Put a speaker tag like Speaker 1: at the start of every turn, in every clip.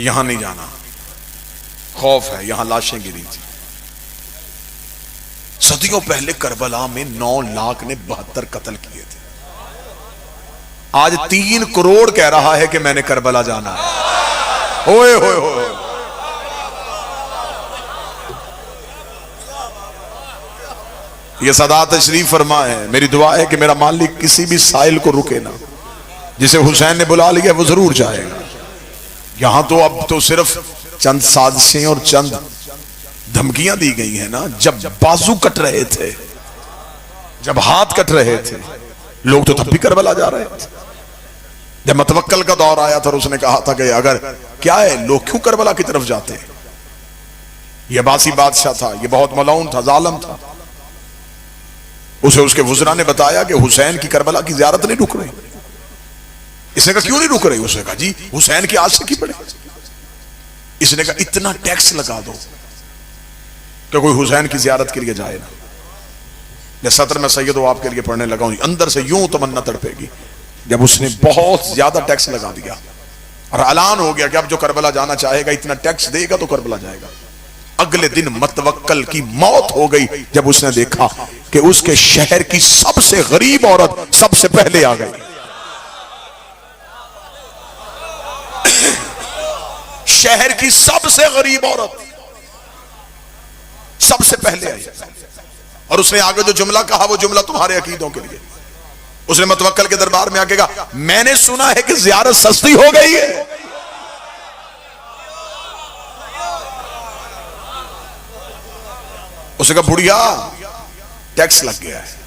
Speaker 1: यहां नहीं जाना, खौफ है, यहां लाशें गिरी थी। सदियों पहले करबला में 9 लाख ने 72 कत्ल किए थे। आज 3 करोड़ कह रहा है कि मैंने करबला जाना है। ओए होए होए, ये सदा तशरीफ फरमा है। मेरी दुआ है कि मेरा मालिक किसी भी साइल को रुके ना, जिसे हुसैन ने बुला लिया वो जरूर जाएगा। यहां तो अब तो सिर्फ चंद साजिशें और चंद धमकियां दी गई हैं ना। जब बाजू कट रहे थे, जब हाथ कट रहे थे, लोग तो तब भी करबला जा रहे थे। जब मतवक्कल का दौर आया था, उसने कहा था कि अगर क्या है, लोग क्यों करबला की तरफ जाते हैं। यह बासी बादशाह था, यह बहुत मलऊन था, जालिम था। उसे उसके वुज़रा ने बताया कि हुसैन की करबला की ज़ियारत नहीं रुक रही। इसने कहा क्यों नहीं रुक रही? उसने कहा जी हुसैन की आशिकी पड़े। इसने कहा इतना टैक्स लगा दो कि कोई हुसैन की ज़ियारत के लिए जाए ना। मैं सत्र में सैयद आपके लिए पढ़ने लगा हूं, अंदर से यूं तमन्ना तड़पेगी। जब उसने बहुत ज्यादा टैक्स लगा दिया और ऐलान हो गया कि अब जो करबला जाना चाहेगा इतना टैक्स देगा तो करबला जाएगा। अगले दिन मतवक्कल की मौत हो गई जब उसने देखा कि उसके शहर की सबसे गरीब औरत सबसे पहले आ गई। शहर की सबसे गरीब औरत सबसे पहले आई और उसने आगे जो जुमला कहा वो जुमला तुम्हारे अकीदों के लिए। उसने मतवक्कल के दरबार में आके कहा मैंने सुना है कि ज़ियारत सस्ती हो गई है। उसने कहा बुढ़िया टैक्स लग गया है।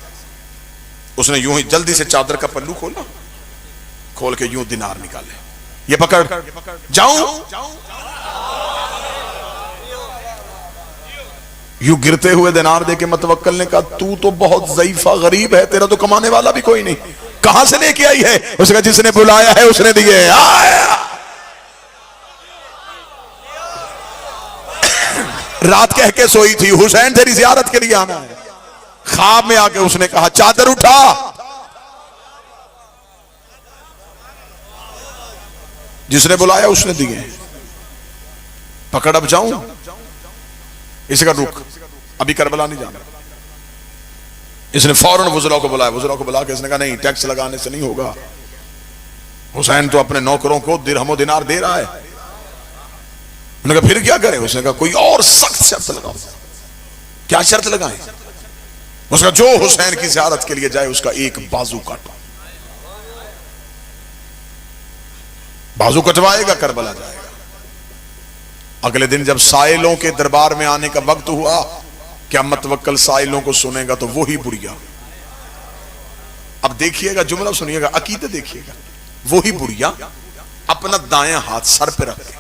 Speaker 1: उसने यूं ही जल्दी से चादर का पल्लू खोला, खोल के यूं दिनार निकाले, ये पकड़ जाऊं। यूं गिरते हुए दिनार देके मतवक्कल ने कहा तू तो बहुत ज़ईफा गरीब है, तेरा तो कमाने वाला भी कोई नहीं, कहां से लेके आई है? उसने कहा जिसने बुलाया है उसने दिए। आया रात कह के सोई थी हुसैन तेरी ज़ियारत के लिए आना है। ख्वाब में आके उसने कहा चादर उठा। जिसने बुलाया उसने दिए। पकड़ अब जाऊं? इसका रुक, अभी करबला नहीं जाना। इसने फौरन वुज़रा को बुलाया। वुज़रा को बुला के इसने कहा नहीं टैक्स लगाने से नहीं होगा, हुसैन तो अपने नौकरों को दिरहम दिनार दे रहा है। उन्होंने कहा फिर क्या करें? उसने कहा कोई और सख्त शर्त लगाओ। क्या शर्त लगाएं? उसका जो हुसैन की ज़ियारत के लिए जाए उसका एक बाजू काटो। बाजू कटवाएगा करबला जाएगा। अगले दिन जब साइलों के दरबार में आने का वक्त हुआ, क्या मतवक्कल साइलों को सुनेगा तो वही बुढ़िया। अब देखिएगा जुमला सुनिएगा, अकीदे देखिएगा। वही बुढ़िया अपना दायां हाथ सर पे रख के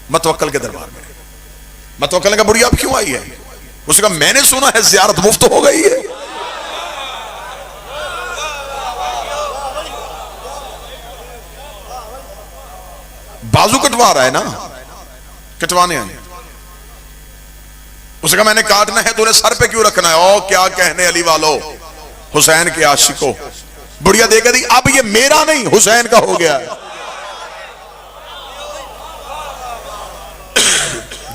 Speaker 1: मतवक्कल के दरबार में। मतवक्कल ने कहा बुढ़िया अब क्यों आई है? उसने कहा मैंने सुना है ज़ियारत मुफ्त हो गई है। बाजू कटवा रहा है ना, कटवाने आए। उसने कहा मैंने काटना है, तूने सर पे क्यों रखना है? ओ क्या कहने अली वालों, हुसैन के आशिकों। बुढ़िया देखा दी अब ये मेरा नहीं हुसैन का हो गया है।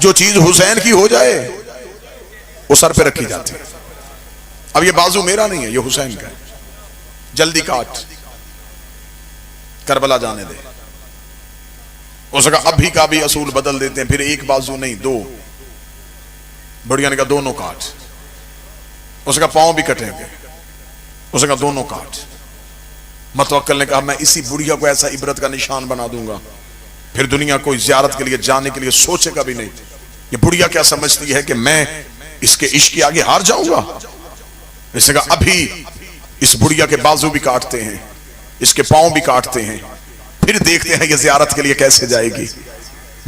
Speaker 1: जो चीज हुसैन की हो जाए वो सर पे रखी जाती है। अब ये बाजू मेरा नहीं है, ये हुसैन का है। जल्दी काट, करबला जाने दे। उसका अभी का भी असूल बदल देते हैं, फिर एक बाजू नहीं दो। बुढ़िया ने कहा दोनों काट। उसका पांव भी कटेंगे। उसका दोनों काट। मतवक्कल ने कहा मैं इसी बुढ़िया को ऐसा इबरत का निशान बना दूंगा, फिर दुनिया कोई ज़ियारत के लिए जाने के लिए सोचेगा भी नहीं। ये बुढ़िया क्या समझती है कि मैं इसके इश्क के आगे हार जाऊंगा? इसने कहा अभी इस बुढ़िया के बाजू भी काटते हैं, इसके पांव भी काटते हैं, फिर देखते हैं ये ज़ियारत के लिए कैसे जाएगी।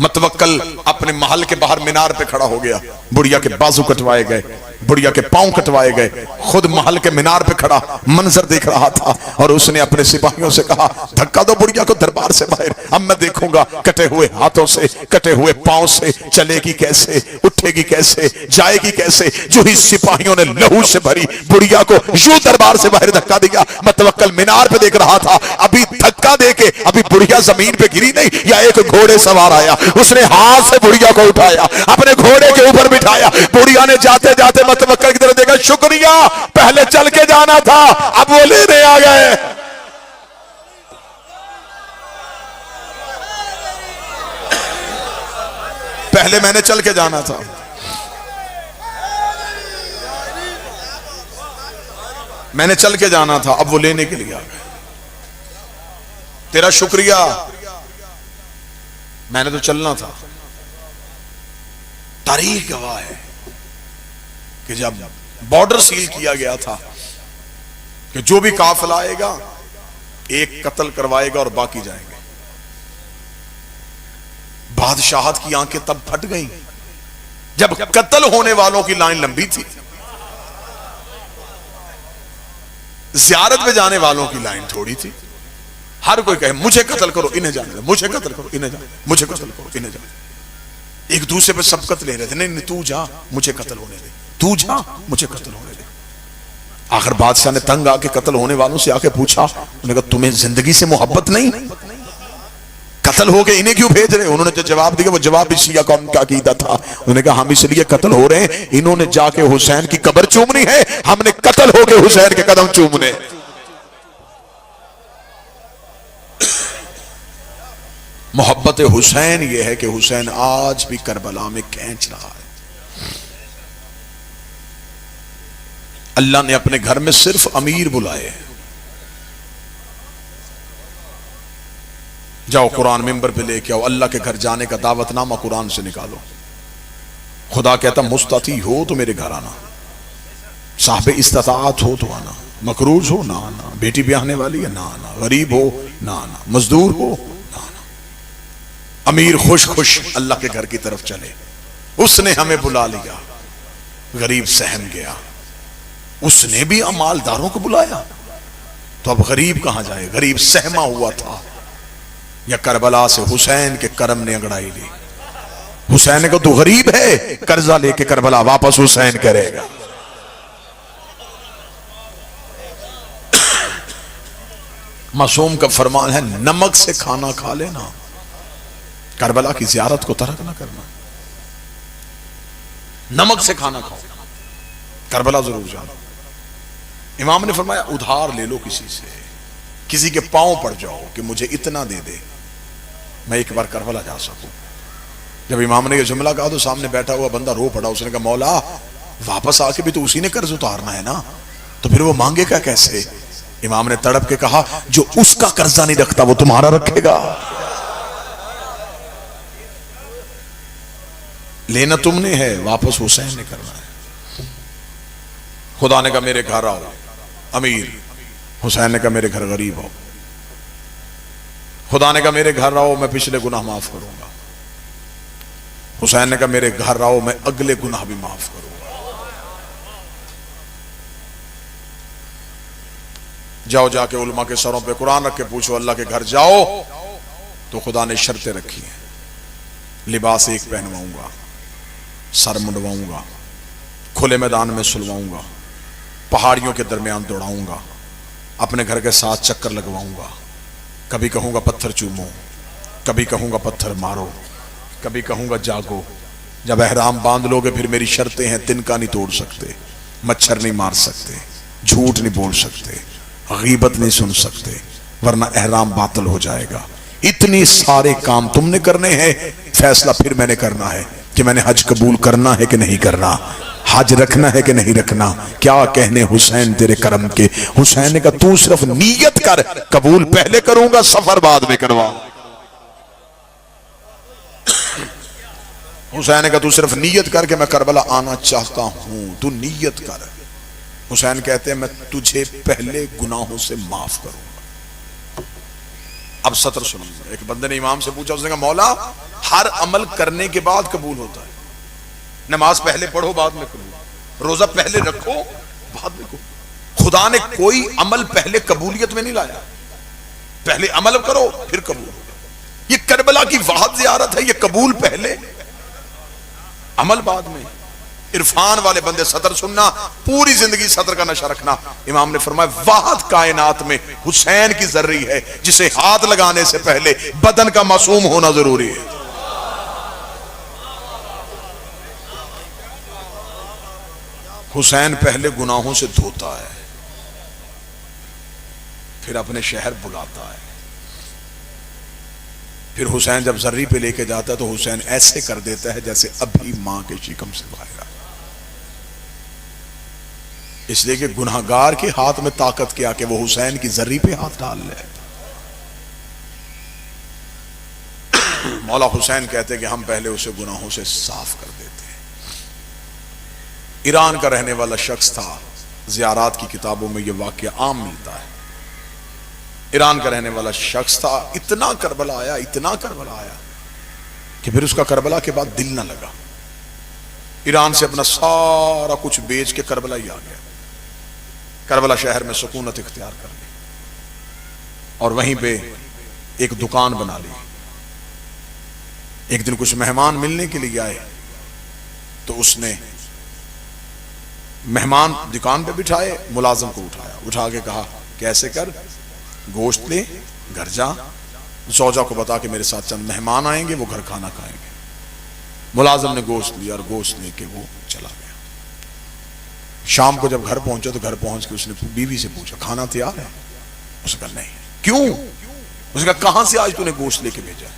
Speaker 1: मतवक्कल अपने महल के बाहर मीनार पे खड़ा हो गया। बुढ़िया के बाजू कटवाए गए। बुढ़िया के पांव कटवाए गए। खुद महल के मीनार पे खड़ा मंजर देख रहा था और उसने अपने सिपाहियों से कहा, धक्का दो बुढ़िया को दरबार से बाहर, अब मैं देखूंगा कटे हुए हाथों से, कटे हुए पांव से चलेगी कैसे, उठेगी कैसे, जाएगी कैसे। जो ही सिपाहियों ने लहू से भरी बुढ़िया को यूं दरबार से बाहर धक्का दिया। मैं तवक्कल मीनार पे देख रहा था, अभी धक्का देके अभी बुढ़िया जमीन पे गिरी नहीं, या एक घोड़े सवार आया, उसने हाथ से बुढ़िया को उठाया, अपने घोड़े के ऊपर बिठाया। बुढ़िया ने जाते जाते मतवक्कल की तरफ देखा, शुक्रिया, पहले चल के जाना था, अब वो लेने आ गए। पहले मैंने चल के जाना था। मैंने चल के जाना था, अब वो लेने के लिए आ गए। तेरा शुक्रिया, मैंने तो चलना था। तारीख गवाह है कि जब बॉर्डर सील किया गया था कि जो भी काफिला आएगा एक कत्ल करवाएगा और बाकी जाएंगे। बादशाहत की आंखें तब फट गईं जब कत्ल होने वालों की लाइन लंबी थी, ज़ियारत में जाने वालों की लाइन थोड़ी थी। हर कोई कहे मुझे कत्ल करो, इन्हें जाने दो, मुझे कत्ल करो, इन्हें जाने, मुझे कत्ल करो, इन्हें जाने। एक दूसरे पे सबकत ले रहे थे, नहीं नहीं तू जा, मुझे कत्ल होने दे, तू जा, मुझे कत्ल होने दे। आखिर बादशाह ने तंग आके कत्ल होने वालों से आके पूछा, उन्होंने कहा तुम्हें जिंदगी से मोहब्बत नहीं, कत्ल हो गए इन्हें क्यों भेज रहे? उन्होंने जो जवाब दिया वो जवाब भी शिया कौम का अकीदा था। उन्होंने कहा हम इसलिए कत्ल हो रहे हैं, इन्होंने जाके हुसैन की कब्र चूमनी है, हमने कत्ल हो गए हुसैन के कदम चूमने। मोहब्बत हुसैन ये है कि हुसैन आज भी करबला में खींच रहा है। अल्लाह ने अपने घर में सिर्फ अमीर बुलाए। जाओ कुरान मिंबर पे लेके आओ, अल्लाह के घर जाने का दावतनामा कुरान से निकालो। खुदा कहता मुस्तती हो तो मेरे घर आना, साहब इस्तात हो तो आना, मकरूज हो ना आना, बेटी ब्याहने वाली है ना आना, गरीब हो ना आना, मजदूर हो ना आना। अमीर खुश खुश अल्लाह के घर की तरफ चले। उसने हमें बुला लिया, गरीब सहम गया। उसने भी मालदारों को बुलाया तो अब गरीब कहां जाए? गरीब सहमा हुआ था। या करबला से हुसैन के करम ने अंगड़ाई ली। हुसैन ने कहा तू गरीब है, कर्जा लेके करबला वापस हुसैन करेगा। मासूम का फरमान है नमक से खाना खा लेना, करबला की जियारत को तर्क ना करना। नमक से खाना खाओ, करबला जरूर जाना। इमाम ने फरमाया उधार ले लो किसी से, किसी के पांव पड़ जाओ कि मुझे इतना दे दे, मैं एक बार करबला जा सकूं। जब इमाम ने यह जुमला कहा तो सामने बैठा हुआ बंदा रो पड़ा। उसने कहा मौला वापस आके भी तो उसी ने कर्ज उतारना है ना, तो फिर वो मांगेगा कैसे? इमाम ने तड़प के कहा जो उसका कर्जा नहीं रखता वो तुम्हारा रखेगा। लेना तुमने है, वापस हुसैन ने करना है। खुदा ने कहा मेरे घर आओ अमीर, हुसैन ने कहा मेरे घर गरीब हो। खुदा ने कहा मेरे घर आओ मैं पिछले गुनाह माफ करूंगा। हुसैन ने कहा मेरे घर आओ मैं अगले गुनाह भी माफ करूंगा। जाओ जाके उलमा के सरों पे कुरान रख के पूछो अल्लाह के घर जाओ तो खुदा ने शर्तें रखी हैं। लिबास एक पहनवाऊंगा, सर मुंडवाऊंगा, खुले मैदान में सुलवाऊंगा, पहाड़ियों के दरमियान दौड़ाऊंगा, अपने घर के साथ चक्कर लगवाऊंगा। कभी कहूंगा पत्थर चूमो, कभी कहूंगा पत्थर मारो, कभी कहूंगा जागो। जब एहराम बांध लोगे फिर मेरी शर्तें हैं, तिनका नहीं तोड़ सकते, मच्छर नहीं मार सकते, झूठ नहीं बोल सकते, गीबत नहीं सुन सकते, वरना एहराम बातिल हो जाएगा। इतने सारे काम तुमने करने हैं, फैसला फिर मैंने करना है कि मैंने हज कबूल करना है कि नहीं करना, हज रखना है कि नहीं रखना। क्या कहने हुसैन तेरे करम के। हुसैन ने कहा तू सिर्फ नीयत कर, कबूल पहले करूंगा, सफर बाद में करवा। हुसैन ने कहा तू सिर्फ नीयत कर के मैं करबला आना चाहता हूं, तू नीयत कर। हुसैन कहते हैं मैं तुझे पहले गुनाहों से माफ करूंगा। अब सत्र सुनिए। एक बंदे ने इमाम से पूछा, उसने कहा मौला हर अमल करने के बाद कबूल होता है, नमाज पहले पढ़ो बाद में कबूल, रोजा पहले रखो बाद में को। खुदा ने कोई अमल पहले कबूलियत में नहीं लाया, पहले अमल करो फिर कबूल। ये करबला की वाहद ज़ियारत है, ये कबूल पहले अमल बाद में। इरफान वाले बंदे सतर सुनना, पूरी जिंदगी सतर का नशा रखना। इमाम ने फरमाया वाहद कायनात में हुसैन की जर्री है जिसे हाथ लगाने से पहले बदन का मासूम होना जरूरी है। हुसैन पहले गुनाहों से धोता है, फिर अपने शहर बुलाता है। फिर हुसैन जब जर्री पे लेके जाता है तो हुसैन ऐसे कर देता है जैसे अभी मां के शिकम से बाहर आया। इसलिए कि गुनाहगार के हाथ में ताकत क्या कि वो हुसैन की जर्री पे हाथ डाल ले। मौला हुसैन कहते हैं कि हम पहले उसे गुनाहों से साफ कर देते हैं। ईरान का रहने वाला शख्स था, ज़ियारात की किताबों में यह वाकया आम मिलता है। ईरान का रहने वाला शख्स था, इतना करबला आया, इतना करबला आया कि फिर उसका करबला के बाद दिल ना लगा। ईरान से अपना सारा कुछ बेच के करबला ही आ गया। करबला शहर में सुकूनत इख्तियार कर ली और वहीं पे एक दुकान बना ली। एक दिन कुछ मेहमान मिलने के लिए आए तो उसने मेहमान दुकान पे बिठाए, मुलाजिम को उठाया, उठा के कहा कैसे कर, गोश्त ले घर जा, सौजा को बता के मेरे साथ चंद मेहमान आएंगे, वो घर खाना खाएंगे। मुलाजिम ने गोश्त लिया और गोश्त लेके वो चला गया। शाम को जब घर पहुंचा तो घर पहुंच के उसने बीवी से पूछा खाना तैयार है? उसने कहा नहीं। क्यों? उसने कहा कहां से आज तूने गोश्त लेके भेजा?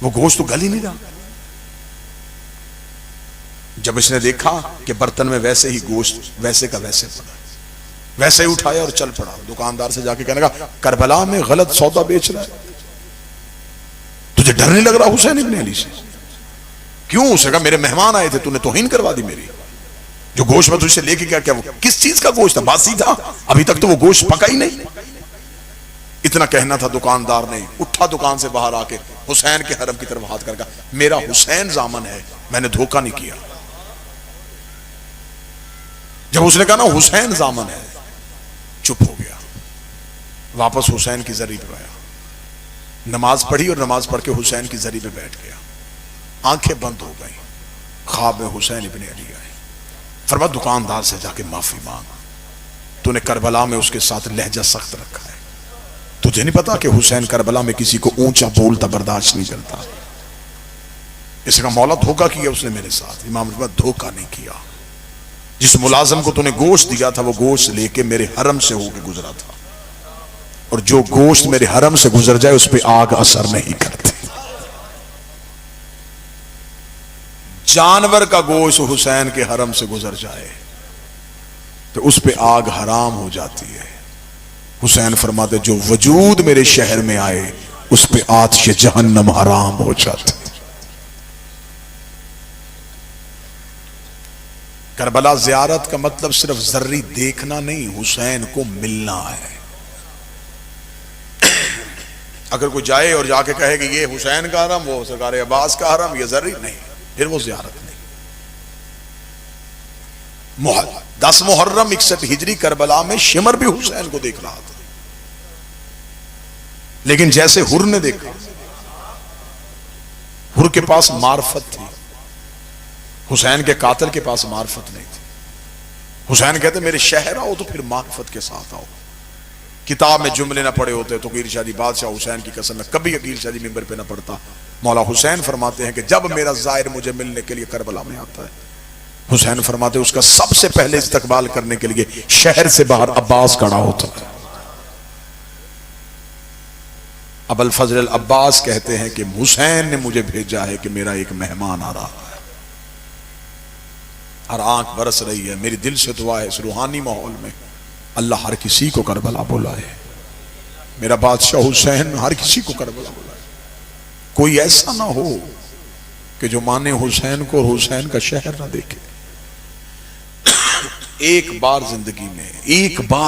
Speaker 1: वो गोश्त तो गल ही नहीं रहा। जब इसने देखा कि बर्तन में वैसे ही गोश्त वैसे का वैसे पड़ा, वैसे ही उठाया और चल पड़ा। दुकानदार से जाके कहने लगा करबला में गलत सौदा बेच रहा है, तुझे डर नहीं लग रहा हुसैन इब्न अली से? क्यों? उसने कहा मेरे मेहमान आए थे, तूने तौहीन करवा दी मेरी। जो गोश्त में तुझसे लेके क्या क्या वो किस चीज का गोश्त था? बासी था, अभी तक तो वो गोश्त पका ही नहीं। इतना कहना था, दुकानदार ने उठा दुकान से बाहर आके हुसैन के हरम की तरफ हाथ करके मेरा हुसैन जामन है, मैंने धोखा नहीं किया। जब उसने कहा ना हुसैन जामन है, चुप हो गया। वापस हुसैन की जरी पे आया, नमाज पढ़ी और नमाज पढ़ के हुसैन की जरी पे बैठ गया। आंखें बंद हो गई। ख्वाब में हुसैन इब्न अली आए। फरमा दुकानदार से जाके माफी मांग, तूने करबला में उसके साथ लहजा सख्त रखा है। तुझे नहीं पता कि हुसैन करबला में किसी को ऊंचा बोलता बर्दाश्त नहीं करता। इसका मौला धोखा किया उसने मेरे साथ। इमाम ने धोखा नहीं किया। जिस मुलाजिम को तूने गोश्त दिया था वो गोश्त लेके मेरे हरम से होके गुजरा था, और जो गोश्त मेरे हरम से गुजर जाए उस पर आग असर नहीं करती। जानवर का गोश्त हुसैन के हरम से गुजर जाए तो उस पे आग हराम हो जाती है। हुसैन फरमाते जो वजूद मेरे शहर में आए उस पे आतिश जहन्नम हराम हो जाती है। करबला ज़ियारत का मतलब सिर्फ जर्री देखना नहीं, हुसैन को मिलना है। अगर कोई जाए और जाके कहे कि ये हुसैन का हरम, वो सरकार अब्बास का हरम, ये जर्री नहीं, फिर वो ज़ियारत नहीं। 10 मुहर्रम 61 हिजरी करबला में शिमर भी हुसैन को देख रहा था, लेकिन जैसे हुर ने देखा, हुर के पास मार्फत थी, हुसैन के कातिल के पास मार्फत नहीं थी। हुसैन कहते मेरे शहर आओ तो फिर मार्फत के साथ आओ। किताब में जुमले ना पड़े होते तो अकील शादी बादशाह हुसैन की कसम में कभी अकील शादी मिंबर पे ना पड़ता। मौला हुसैन फरमाते हैं कि जब मेरा ज़ाहिर मुझे मिलने के लिए करबला में आता है, हुसैन फरमाते उसका सबसे पहले इस्तकबाल करने के लिए शहर से बाहर अब्बास खड़ा होता है। अबुल फजल अब्बास कहते हैं कि हुसैन ने मुझे भेजा है कि मेरा एक मेहमान आ रहा है, और आंख बरस रही है। मेरी दिल से दुआ है इस रूहानी माहौल में अल्लाह हर किसी को करबला बुलाए। मेरा बादशाह हुसैन हर किसी को करबला बुलाए। कोई ऐसा ना हो कि जो माने हुसैन को और हुसैन का शहर ना देखे। एक बार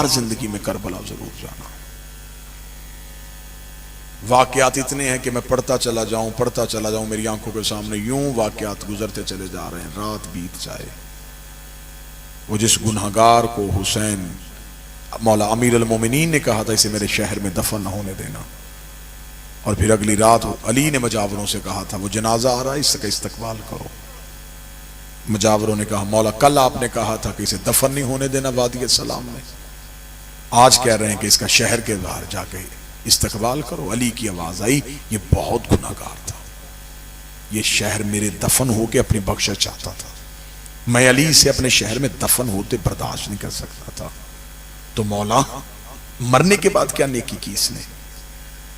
Speaker 1: जिंदगी में करबला जरूर जाना। वाकयात इतने हैं कि मैं पढ़ता चला जाऊं, मेरी आंखों के सामने यूं वाकयात गुजरते चले जा रहे हैं, रात बीत जाए। वो जिस गुनहगार को हुसैन मौला अमीर अल मोमिनीन ने कहा था इसे मेरे शहर में दफन न होने देना, और फिर अगली रात अली ने मजावरों से कहा था वो जनाजा आ रहा है, इसका इस्तकबाल करो। मजावरों ने कहा मौला कल आपने कहा था कि इसे दफन नहीं होने देना वादी सलाम में, आज कह रहे हैं कि इसका शहर के बाहर जाके इस्तकबाल करो। अली की आवाज आई, ये बहुत गुनाहगार था, ये शहर मेरे दफन होके अपनी बख्शिश चाहता था, मैं अली से अपने शहर में दफन होते बर्दाश्त नहीं कर सकता था। तो मौला मरने के बाद क्या नेकी की इसने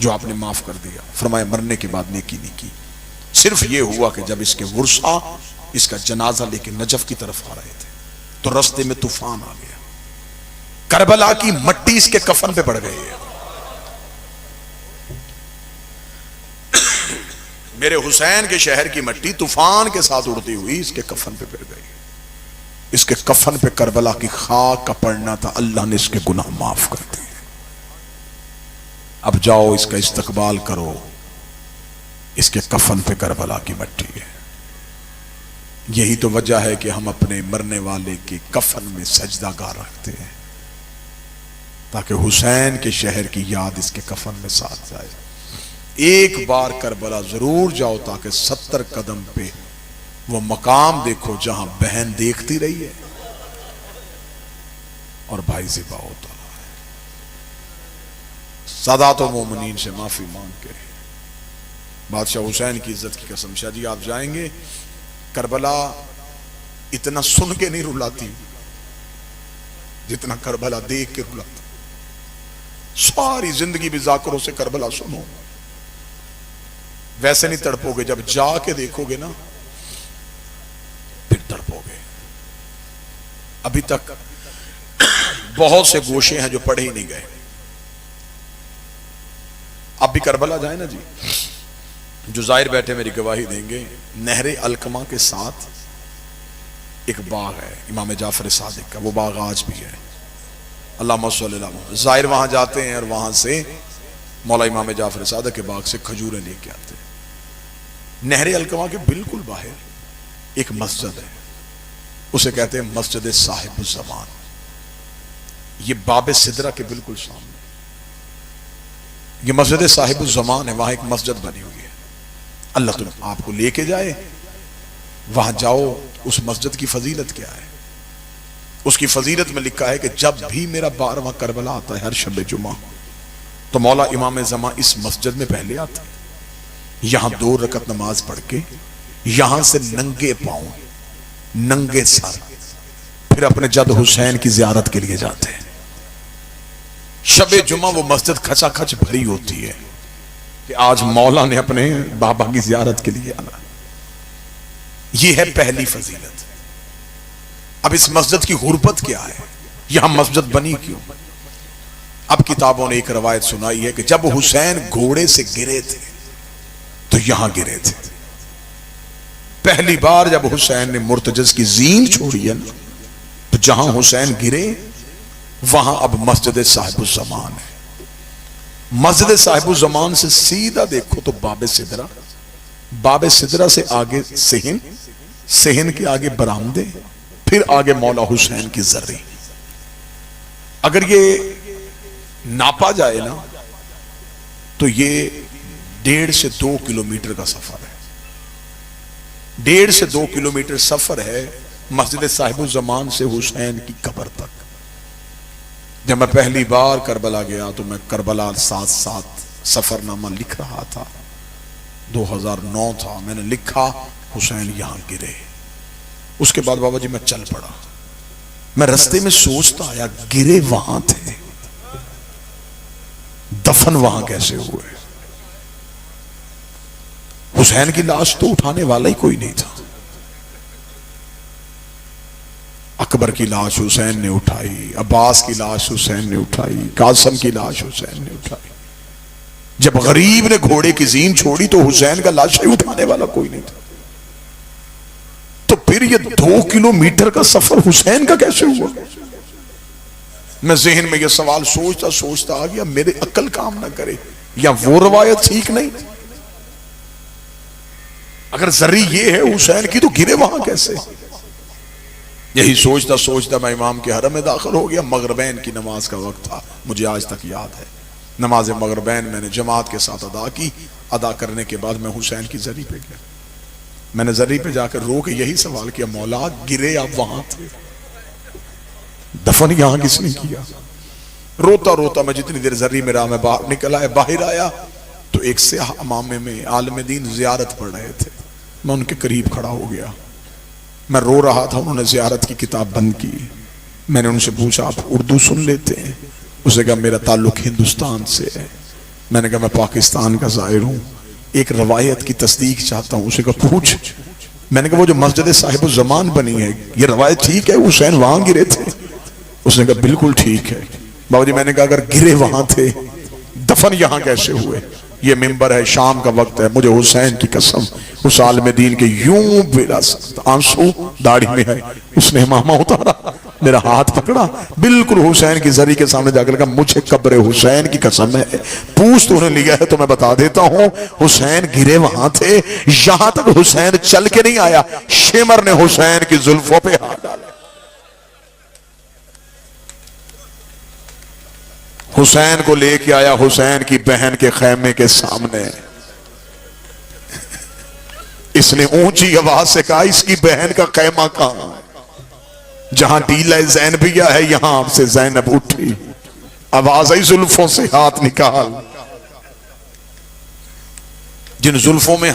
Speaker 1: जो आपने माफ कर दिया? फरमाया मरने के बाद नेकी नहीं की, सिर्फ ये हुआ कि जब इसके वर्षा इसका जनाजा लेके नजफ की तरफ आ रहे थे तो रास्ते में तूफान आ गया, करबला की मट्टी इसके कफन पे पड़ गई है। मेरे हुसैन के शहर की मट्टी तूफान के साथ उड़ती हुई इसके कफन पे पड़ गई। इसके कफन पे करबला की खाक का पड़ना था, अल्लाह ने इसके गुनाह माफ कर दिए। अब जाओ इसका इस्तकबाल करो, इसके कफन पे करबला की मट्टी है। यही तो वजह है कि हम अपने मरने वाले के कफन में सजदागार रखते हैं ताकि हुसैन के शहर की याद इसके कफन में साथ जाए। एक बार करबला जरूर जाओ ताकि 70 कदम पे वो मकाम देखो जहां बहन देखती रही है और भाई ज़िबा होता है। सादात व मोमिनीन से माफी मांग के बादशाह हुसैन की इज्जत की कसम, शाह जी आप जाएंगे, करबला इतना सुन के नहीं रुलाती जितना करबला देख के रुलाती। सारी जिंदगी भी जाकरों से करबला सुनो, वैसे नहीं तड़पोगे, जब जाके देखोगे ना फिर तड़पोगे। अभी तक बहुत से गोशे हैं जो पढ़े ही नहीं गए। अब भी करबला जाए ना जी, जो जाहिर बैठे मेरी गवाही देंगे, नहरे अलकमा के साथ एक बाग है इमाम जाफर सादिक का, वो बाग आज भी है। अल्लाहुम्मा सल्लि अला मुहम्मद। जाहिर वहां जाते हैं और वहां से मौला इमाम जाफर सादिक के बाग से खजूरें लेके आते हैं। नहरे अलकमा के बिल्कुल बाहर एक मस्जिद है, उसे कहते हैं मस्जिद साहिब ज़मान। ये बाब सिदरा के बिल्कुल सामने ये मस्जिद साहिब ज़मान है, वहां एक मस्जिद बनी हुई है। अल्लाह तुम आपको लेके जाए, वहां जाओ। उस मस्जिद की फजीलत क्या है? उसकी फजीलत में लिखा है कि जब भी मेरा 12वां करबला आता है हर शब जुमा, तो मौला इमाम ज़मा इस मस्जिद में पहले आते हैं, यहां 2 रकत नमाज पढ़ के यहां से नंगे पांव नंगे सर फिर अपने जद हुसैन की जियारत के लिए जाते हैं। शबे जुमा वो मस्जिद खचाखच भरी होती है कि आज मौला ने अपने बाबा की जियारत के लिए आना। यह है पहली फजीलत। अब इस मस्जिद की गुरबत क्या है, यहां मस्जिद बनी क्यों? अब किताबों ने एक रवायत सुनाई है कि जब हुसैन घोड़े से गिरे थे तो यहां गिरे थे। पहली बार जब हुसैन ने मुर्तजज की जीन छोड़ी है ना, तो जहां हुसैन गिरे वहां अब मस्जिद साहिब ज़मान है। मस्जिद साहिब ज़मान से सीधा देखो तो बाबे सिदरा, बाबे सिदरा से आगे सेहन, सेहन के आगे बरामदे, फिर आगे मौला हुसैन की जर्री। अगर ये नापा जाए ना तो ये 1.5 से 2 किलोमीटर का सफर है। 1.5 से 2 किलोमीटर सफर है मस्जिद साहिब ज़मान से हुसैन की कब्र तक। जब मैं पहली बार करबला गया तो मैं करबला साथ साथ सफरनामा लिख रहा था, 2009 था। मैंने लिखा हुसैन यहां गिरे। उसके बाद बाबा जी मैं चल पड़ा। मैं रास्ते में सोचता आया गिरे वहां थे, दफन वहां कैसे हुए? हुसैन की लाश तो उठाने वाला ही कोई नहीं था। अकबर की लाश हुसैन ने उठाई, अब्बास की लाश हुसैन ने उठाई, कासिम की लाश हुसैन ने उठाई। जब गरीब ने घोड़े की जीन छोड़ी तो हुसैन का लाश ही उठाने वाला कोई नहीं था। तो फिर ये 2 किलोमीटर का सफर हुसैन का कैसे हुआ? मैं जहन में ये सवाल सोचता सोचता आ गया, मेरे अक्ल काम ना करे। या वो रवायत ठीक नहीं? अगर जरी ये है हुसैन की तो गिरे वहां कैसे? यही सोचता सोचता मैं इमाम के हरम में दाखिल हो गया। मगरबैन की नमाज का वक्त था, मुझे आज तक याद है। नमाज मगरबैन मैंने जमात के साथ अदा की। अदा करने के बाद मैं हुसैन की जरी पे गया। मैंने जरी पे जाकर रो के यही सवाल किया, मौला गिरे आप वहां थे, दफन यहां किसने किया? रोता रोता मैं जितनी देर जरी में रहा, मैं बाहर निकल आया। बाहर आया तो एक सियाह अमामे में आलम दीन जियारत पढ़ रहे थे। मैं उनके करीब खड़ा हो गया। मैं रो रहा था, उन्होंने जियारत की किताब बंद की। मैंने उनसे पूछा, आप उर्दू सुन लेते हैं? उसने कहा मेरा ताल्लुक हिंदुस्तान से है। मैंने कहा मैं पाकिस्तान का ज़ाहिर हूं, एक रवायत की तस्दीक चाहता हूं। उसे कहा पूछ। मैंने कहा वो जो मस्जिद साहिब जमान बनी है, ये रवायत ठीक है, हुसैन वहां गिरे थे? उसने कहा बिल्कुल ठीक है। बाबू जी, मैंने कहा अगर गिरे वहां थे, दफन यहां कैसे हुए? ये मिंबर है, शाम का वक्त है, मुझे हुसैन की कसम उस आलिम दीन के यूं बेला आंसू दाढ़ी में है। उसने इमामा उतारा, मेरा हाथ पकड़ा, बिल्कुल हुसैन की जरी के सामने जाकर कहा मुझे कब्र हुसैन की कसम है, पूछ तूने लिया है तो मैं बता देता हूं, हुसैन गिरे वहां थे। यहां तक हुसैन चल के नहीं आया, शेमर ने हुसैन की जुल्फों पे हाथ डाला। हुसैन को लेके आया हुसैन की बहन के खैमे के सामने। इसने ऊंची आवाज से कहा इसकी बहन का खैमा कहां है? जहां डीला ज़ैनबिया है यहां से ज़ैनब उठी, आवाज आई जुल्फों से हाथ निकाल। जिन जुल्फों में